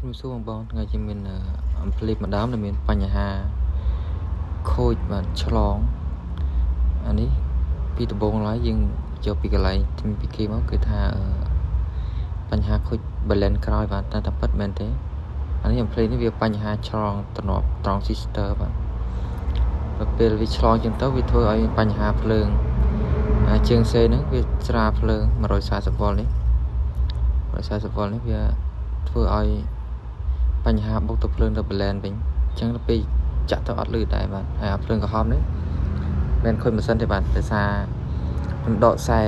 ជំនួសបងបងថ្ងៃជាមានអំភ្លេចម្ដងដែលមានបញ្ហាខូចបាទឆ្លងអានេះពីដំបូងឡើយយើងយកពីកន្លែងទិញពីគេមកគឺថាបញ្ហាខូច balance ក្រោយបាទតែពិតមែនទេអានេះអំភ្លេនេះវាបញ្ហាឆ្លងតំណប់ត្រង់ sister បាទដល់ពេលវាឆ្លងចឹងទៅវាធ្វើឲ្យបញ្ហាភ្លើងជើងសេហ្នឹងវាស្រាលភ្លើង140 វ៉ុលនេះ140 វ៉ុលនេះវាធ្វើឲ្យបញ្ហាបុកទៅភ្លើងទៅ balance វិញអញ្ចឹងទៅពេលចាក់ទៅអត់លឺដែរបាទហើយអាភ្លើងក្រហមនេះមិនខូចម៉ាស៊ីនទេបាទដោយសារខ្ញុំដកខ្សែ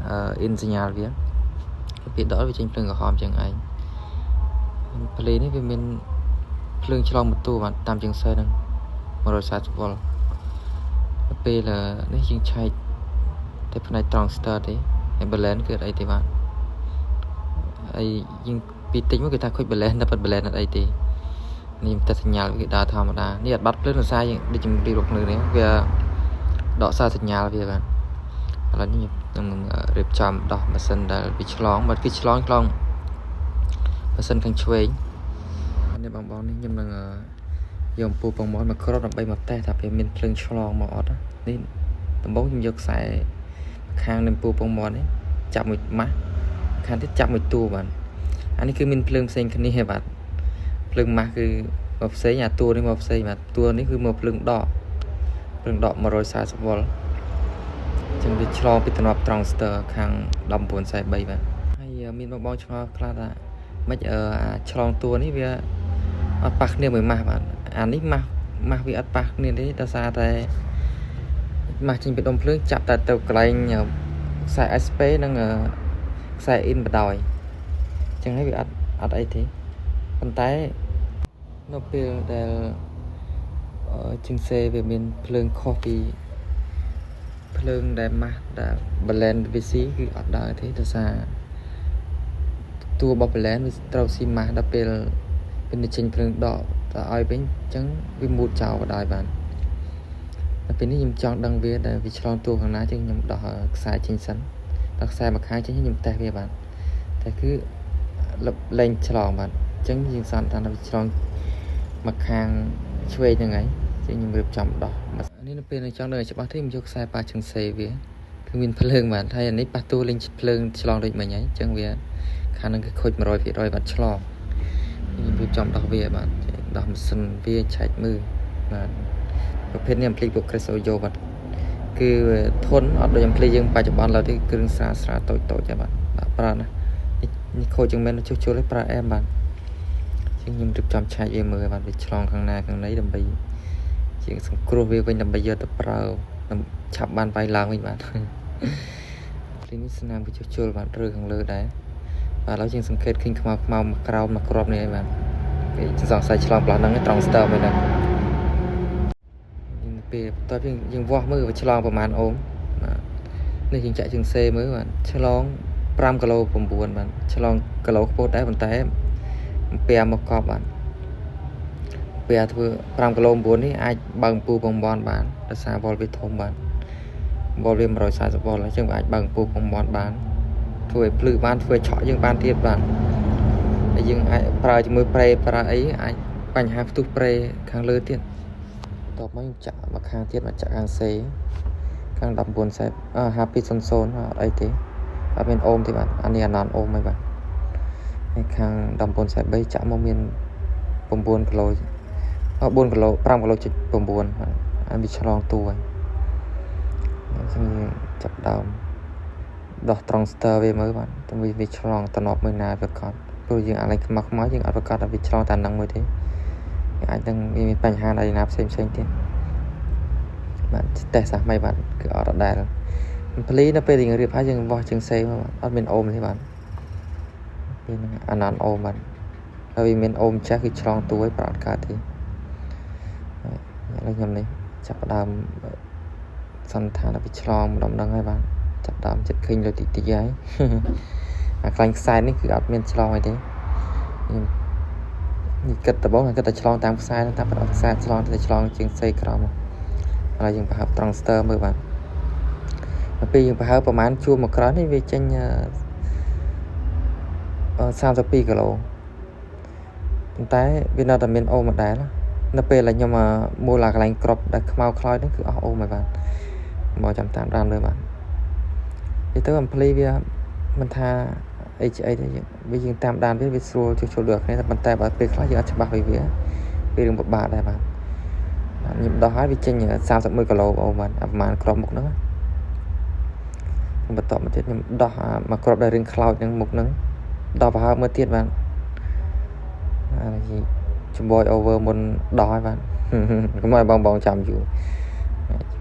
អ៊ីនសញ្ញាវាពេលដកវាចេញភ្លើងក្រហមអញ្ចឹងឯងភ្លេនេះវាមានភ្លើងឆ្លងបន្ទូបាទតាមជើងសេហ្នឹង140 វ៉ុលពេលនេះយើងឆែកតែផ្នែកត្រង់ start ទេហើយ balance គឺអត់អីទេបាទហើយយើងពីតិចមកគឺថាខូច balance តែប៉ុត balance អត់អីទេនេះតែសញ្ញាវាដើរធម្មតានេះអត់បាត់ភ្លើងដោយសារយើងដូចជំរាបភ្លើងនេះវាដកសារសញ្ញាវាបាទឥឡូវនេះខ្ញុំនឹងរៀបចំដោះម៉ាស៊ីនដែលវាឆ្លងបើគឺឆ្លងម៉ាស៊ីនខាងឆ្វេងនេះបងនេះខ្ញុំនឹងយកអំពូលពងមាត់មកគ្របដើម្បីមកតេស្តថាវាមានភ្លើងឆ្លងមកអត់នេះដំបូងខ្ញុំយកខ្សែខាងនៃអំពូលពងមាត់នេះចាប់មួយម៉ាស់ខាងទៀតចាប់មួយតួបាទអានេះគឺមានភ្លើងផ្សេងគ្នាបាទភ្លើងម៉ាស់គឺមកផ្សេងអាតួនេះមកផ្សេងបាទតួនេះគឺមកភ្លើងដក140 វ៉ុលចឹងវាឆ្លងពីតំណប់ត្រង់ Star ខាង1943បាទហើយមានបងឆ្ងល់ខ្លះថាមិនឆ្លងតួនេះវាអត់ប៉ះគ្នាមួយម៉ាស់បាទអានេះម៉ាស់វាអត់ប៉ះគ្នាទេដោយសារតែម៉ាស់ចេញពីដុំភ្លើងចាប់តែទៅកន្លែងខ្សែ SP និងខ្សែ in បដ ாய் ចឹងហើយវាអត់អីទេប៉ុន្តែនៅពេលដែលជាងសេវាមានភ្លើងខុសពីភ្លើងដែលម៉ាស់ដែល balance VC គឺអត់ដើរទេដោយសារតួរបស់ balance វាត្រូវស៊ីម៉ាស់ដល់ពេលវាចេញភ្លើងដកទៅឲ្យវិញអញ្ចឹងវាមូតចោលបដ ாய் បានតែពេលនេះខ្ញុំចង់ដឹងវាដែលវាឆ្លងតួខាងណាចឹងខ្ញុំដោះខ្សែចេញសិនដល់ខ្សែមួយខាងចេញខ្ញុំតេស្តវាបាទតែគឺលែងឆ្លងបាទអញ្ចឹងយើងសន្និដ្ឋានថាវាឆ្លងមកខាងឆ្វេងហ្នឹងហើយចឹងខ្ញុំរៀបចំដោះនេះនៅពេលនេះចង់ដឹងច្បាស់ទេខ្ញុំយកខ្សែប៉ាជើងសេវាគឺមានភ្លើងបាទហើយអានេះប៉ះតួលេងភ្លើងឆ្លងដូចមិញហើយអញ្ចឹងវាខាងហ្នឹងគឺខូច 100% បាទឆ្លងខ្ញុំរៀបចំដោះវាបាទដោះម៉ាស៊ីនវាឆែកមើលបាទប្រភេទនេះអំភ្លីពួក Cresoyo បាទគឺធន់អត់ដូចអំភ្លីយើងបច្ចុប្បន្នឡើយទេគ្រឿងស្រាលតូចៗបាទប្រើណានេះខូចជាងមែនជួសជុលឲ្យប្រើអែមបាទជាងខ្ញុំរៀបចំឆែកវាមើលបាទវាឆ្លងខាងណាខាងណីដើម្បីជាងសង្គ្រោះវាវិញដើម្បីយកទៅប្រើឆាប់បានវាយឡើងវិញបាទភ្លីនេះស្នាមវាជួសជុលបាទរើខាងលើដែរបាទឥឡូវយើងសង្កេតឃើញខ្មៅមកក្រោមមកគ្រាប់នេះហើយបាទគេសង្ស័យឆ្លងផ្លាស់ហ្នឹងត្រង់ Star មួយហ្នឹងពេលបន្ទាប់យើងវាស់មើលវាឆ្លងប្រហែលអូមបាទនេះយើងចាក់ជើងសេមើលបាទឆ្លង5គីឡូ9បាទឆ្លងគីឡូខ្ពស់ដែរប៉ុន្តែអំពែមកកប់បាទពេលធ្វើ5គីឡូ9នេះអាចបើកអំពូលពងមាន់បានដោយសារវ៉ុលវាធំបាទវ៉ុលវា140 វ៉ុលអញ្ចឹងវាអាចបើកអំពូលពងមាន់បានធ្វើឲ្យភ្លឺបានធ្វើឲ្យឆក់យើងបានទៀតបាទហើយយើងអាចប្រើជាមួយប្រេប្រើអីអាចបញ្ហាផ្ទុះប្រេខាងលើទៀតតបមកខ្ញុំចាក់មកខាងទៀតមកចាក់ខាងសេខាង1950 5200អត់អីទេអត់មានអូមទេបាទអានេះអាណនអូមហើយបាទហើយខាង1943ចាក់មកមាន9គីឡូ4គីឡូ5គីឡូ.9បាទអាវាឆ្លងតួហើយអញ្ចឹងចាប់ដើមដោះត្រង់ Star វាមើលបាទតែវាឆ្លងតំណប់មួយណាប្រកបព្រោះយើងអាឡៃខ្មៅយើងអត់ប្រកាសថាវាឆ្លងតែហ្នឹងមួយទេអាចនឹងមានបញ្ហាណាផ្សេងទៀតបាទតេស្តសាសម៉េចបាទគឺអត់ដដែលភ្លីនៅពេលយើងរៀបហើយយើងវាស់ជើងសេមកអត់មានអូមទេបាទវានឹងអាណានអូមបាទហើយវាមានអូមចាស់គឺឆ្លងតួឲ្យប្រអត់កើតទេឥឡូវខ្ញុំនេះចាប់ដើមសន្និដ្ឋានថាវាឆ្លងម្ដងហ្នឹងហើយបាទចាប់ដើមចិត្តឃើញលើតិចហើយអាខ្លាញ់ខ្សែនេះគឺអត់មានឆ្លងអីទេខ្ញុំនេះគិតដំបូងគិតតែឆ្លងតាមខ្សែតាមប្រអត់ខ្សែឆ្លងតែឆ្លងជាងសេក្រមឥឡូវយើងប្រហែលត្រង់ Star មើលបាទពេលយើងប្រហែលប្រហែលជួរមកក្រោយនេះវាចេញ32គីឡូ តែវានៅតែមានអូមកដែរនៅពេលដែលខ្ញុំមូលអាកន្លែងក្របដែលខ្មៅខ្លោចហ្នឹងគឺអស់អូមកបាទមកចាំតាមដានលើបាទនិយាយទៅអំភ្លីវាមិនថាអីទេវាយើងតាមដានវាស្រួលចូលដូចគ្នាតែប៉ុន្តែបើពេលខ្លះយើងអត់ច្បាស់ពីវារឿងពិបាកដែរបាទខ្ញុំដោះហើយវាចេញ31គីឡូអូបាទប្រហែលក្របមុខហ្នឹងខ្ញុំបន្តមកទៀតខ្ញុំដោះមកក្របដែលរឿងខ្លោចហ្នឹងមុខហ្នឹងដោះប្រហើបមើលទៀតបាទអាចំបយ over មុនដោះហើយបាទកុំឲ្យបងចាំយូរ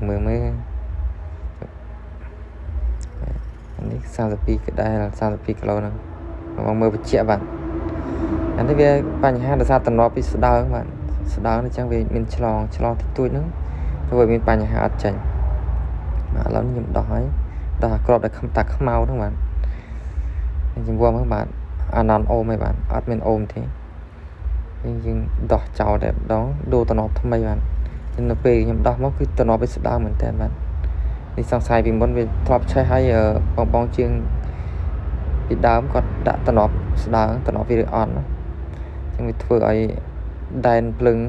មើលនេះ32ក៏ដែរ32គីឡូហ្នឹងបងមើលបញ្ជាក់បាទអានេះវាបញ្ហាដោយសារតំណពីស្ដើងបាទស្ដើងអញ្ចឹងវាមានឆ្លងតិចតួចហ្នឹងធ្វើឲ្យមានបញ្ហាអត់ចាញ់បាទឥឡូវខ្ញុំដោះហើយដោះក្របដែលតាខ្មៅហ្នឹងបាទខ្ញុំវាមើលបាទអាណានអូមហើយបាទអត់មានអូមទេយើងដោះចោលតែម្ដងដូរតំណថ្មីបាទនៅពេលខ្ញុំដោះមកគឺតំណវាស្ដើងមែនតើបាទនេះសង្ស័យពីមុនវាធ្លាប់ឆេះហើយបងជាងពីដើមគាត់ដាក់តំណស្ដើងតំណវាអត់ណាចឹងវាធ្វើឲ្យដែនភ្លើង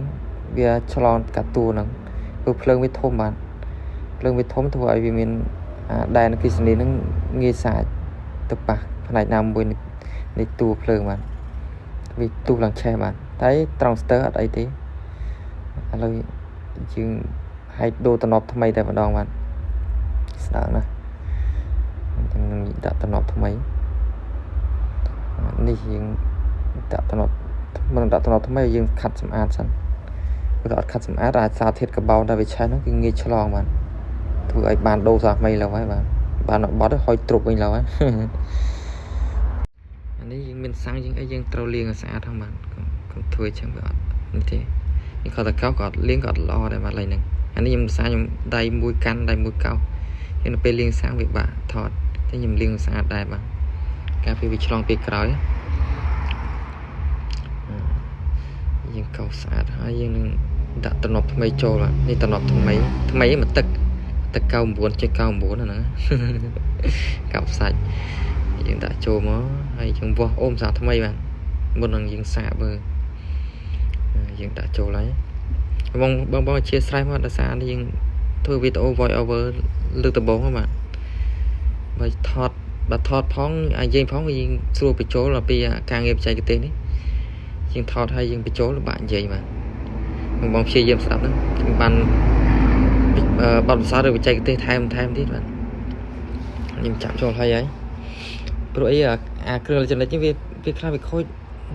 វាឆ្លងកាត់តួហ្នឹងព្រោះភ្លើងវាធំបាទភ្លើងវាធំធ្វើឲ្យវាមានដែនអគ្គិសនីហ្នឹងងាយសាច់ទៅប៉ះផ្នែកណាមួយនៃតួភ្លើងបាទវាទូឡើងឆេះបាទតែត្រង់ស្ទើអត់អីទេឥឡូវយើងហែកដូរតំណថ្មីតែម្ដងបាទស្ដើងណាស់ចឹងនឹងដាក់តំណថ្មីនេះយើងដាក់តំណមិនដាក់តំណថ្មីយើងខាត់សម្អាតសិនព្រោះអត់ខាត់សម្អាតអាចសារធាតុកាបូនដែលវាឆេះហ្នឹងគឺងាយឆ្លងបាទធ្វើឲ្យបានដូរសារថ្មីឡើយហើយបាទបានបត់ហុយទ្រុបវិញឡើយអានេះយើងមានសាំងយើងត្រូវលាងឲ្យស្អាតហ្នឹងបាទកុំធ្វើចឹងវាអត់នេះទេនេះគាត់តែកោក៏អត់លាងក៏អត់ល្អដែរបាទឡើយហ្នឹងអានេះខ្ញុំសាខ្ញុំដៃមួយកាន់ដៃមួយកោនៅពេលលាងសាំងវាបាក់ថតតែខ្ញុំលាងស្អាតដែរបាទការពេលវាឆ្លងពេលក្រោយយើងកោស្អាតហើយយើងនឹងដាក់តំណថ្មីចូលបាទនេះតំណថ្មីមកទឹក99.99ហ្នឹងកោសាច់យើងដាក់ចូលមកហើយយើងវាស់អូមសាថ្មីបាទមុននឹងយើងសាកមើលយើងដាក់ចូលហើយបងអធិស្ឋានមកដោយសារនេះយើងធ្វើវីដេអូ voice over លើកដំបូងហ្នឹងបាទបើថតផងយើងផងយើងស្រួលបញ្ចូលដល់ពីការងារបច្ចេកទេសនេះយើងថតហើយយើងបញ្ចូលបាក់និយាយបាទបងព្យាយាមស្ដាប់ហ្នឹងបានបទពិសោធន៍ឬបច្ចេកទេសថែមទៀតបាទខ្ញុំចាប់ចូលហើយព្រោះអីអាគ្រឿងចំណិចនេះវាខ្លះវាខូច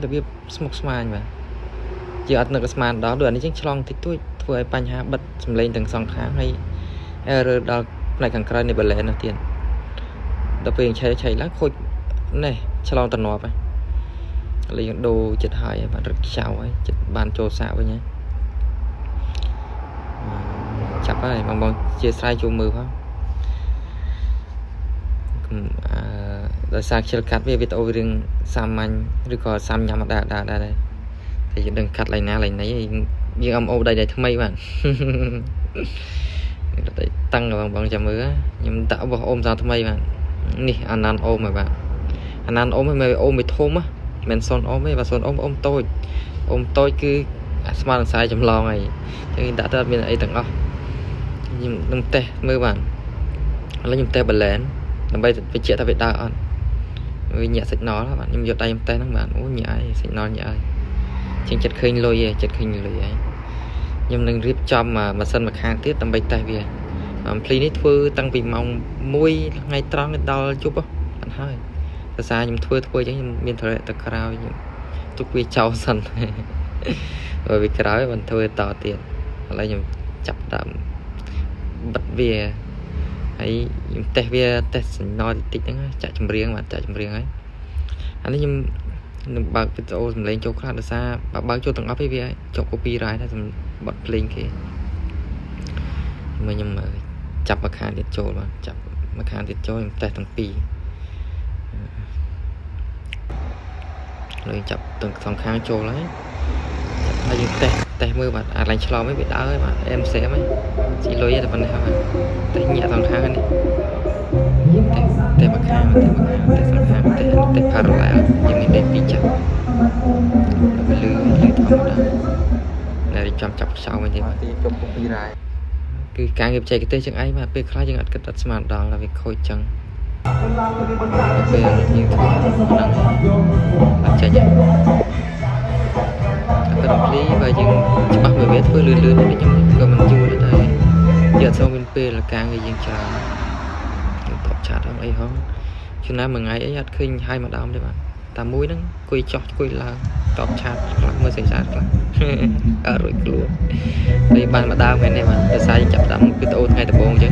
របៀបស្មុគស្មាញបាទជាអត់នឹកស្មានដល់ដូចអានេះចឹងឆ្លងតិចតួចធ្វើឲ្យបញ្ហាបិទសំឡេងទាំងសងខាងហើយerror ដល់ផ្នែកខាងក្រៅនៃ balance នោះទៀតដល់ពេលឆេះឡើងខូចនេះឆ្លងតំណហើយឥឡូវយើងដូរចិត្តហើយបាទរឹកខ្ចៅហើយចិត្តបានចូលសាកវិញហើយចាប់ហើយបងជាស្រ័យចូលមើលផងដោយសារខ្ជិលកាត់វាវីដេអូរឿងសាមញ្ញឬក៏សាមញ៉ាំដែរតែយើងដឹងកាត់ឡៃណាឡៃណីយើងអំអូដៃថ្មីបាទតែតាំងបងចាំមើលខ្ញុំដាក់បោះអូមសាថ្មីបាទនេះអាណានអូមហើយបាទអាណានអូមមិនមែនអូមវាធំណាមិនសូនអូមទេបាទសូនអូមតូចគឺស្មើនឹងខ្សែចម្លងហើយចឹងដាក់ទៅអត់មានអីទាំងអស់ខ្ញុំនឹងតេស្តមើលបាទឥឡូវខ្ញុំតេស្ត balance ដើម្បីបញ្ជាក់ថាវាដើរអត់វាញាក់ signal បាទខ្ញុំយកដៃខ្ញុំតេស្តហ្នឹងបាទអូញាក់ហើយ signal ញាក់ហើយជាងចិត្តឃើញលុយហើយខ្ញុំនឹងរៀបចំម៉ាស៊ីនមួយខាងទៀតដើម្បីតេស្តវាអំភ្លីនេះធ្វើតាំងពីម៉ោង1ថ្ងៃត្រង់ដល់យប់បានហើយភាសាខ្ញុំធ្វើអញ្ចឹងខ្ញុំមានធរៈទៅក្រោយខ្ញុំទុកវាចោលសិនបើវាក្រោយបានធ្វើតទៀតឥឡូវខ្ញុំចាប់ដើមបិទវាហើយខ្ញុំតេស្តវាតេស្ត signal តិចហ្នឹងចាក់ចម្រៀងហើយអានេះខ្ញុំនឹងបើកវីដេអូសំឡេងចូលខ្លះដោយសារបើកចូលទាំងអស់វាចុះ copyright ដែរសម្បត្តិភ្លេងគេខ្ញុំចាប់មួយខាងទៀតចូលបាទចាប់មួយខាងទៀតចូលខ្ញុំតេស្តទាំងពីរលើចាប់ទាំងសងខាងចូលហើយយើងតេស្តមើលបាទអាឡាញឆ្លងវាដើរហើយបាទem xemហើយស៊ីលុយតែប៉ុណ្ណេះបាទតែញាក់សងខាងនេះយើងតេស្តមួយខាងតេស្តសងខាងតេស្ត parallel យើងមានដេកពីចាប់លឺ để chăm chọc sau mình thì thì chụp một phi này cứ càng nghiệp chạy cái tê chẳng ấy mà bị khai chẳng ăn cái đặt smart đó là việc khôi chẳng về như thế năng làm chạy nhẹ cái đồng lý và những chỉ bắt người biết với lươn lươn để cho mình chui đến đây giờ sau bên p là càng người dân chờ những top chat không ấy không cho nên mà ngày ấy khi hai mà đam đấy bạn ta mũi nó quay chót quay là top chat là mới xảy ra là ở rồi luôn đây bạn mà đam này này mà từ sai chập đam cái ô ngay từ bồn chứ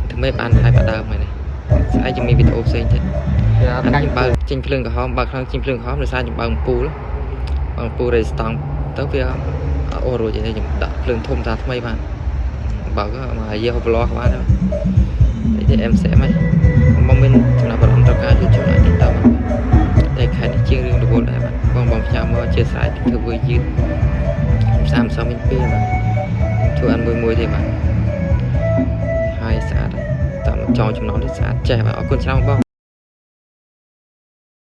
thứ mấy bạn hai bạn đam này này sai cho mình video xem chứ anh bao trên phim của họ bao trên phim của họ là sai những bằng pu rồi stang tới phía ô rồi thì đặt phim thông ra mấy bạn bảo mà giờ họ lo quá đó thì em sẽ mấy mong mình chúng ta vào trong cái cho lại tin tao đây khai đi chiên riêng được bốn đại bạn con bóng chạm mà chia sẻ thì thử với dư sam sau mình pê mà cho ăn mùi thì bạn hai xã đó tao cho chúng nó để xã trẻ và ở con sao bao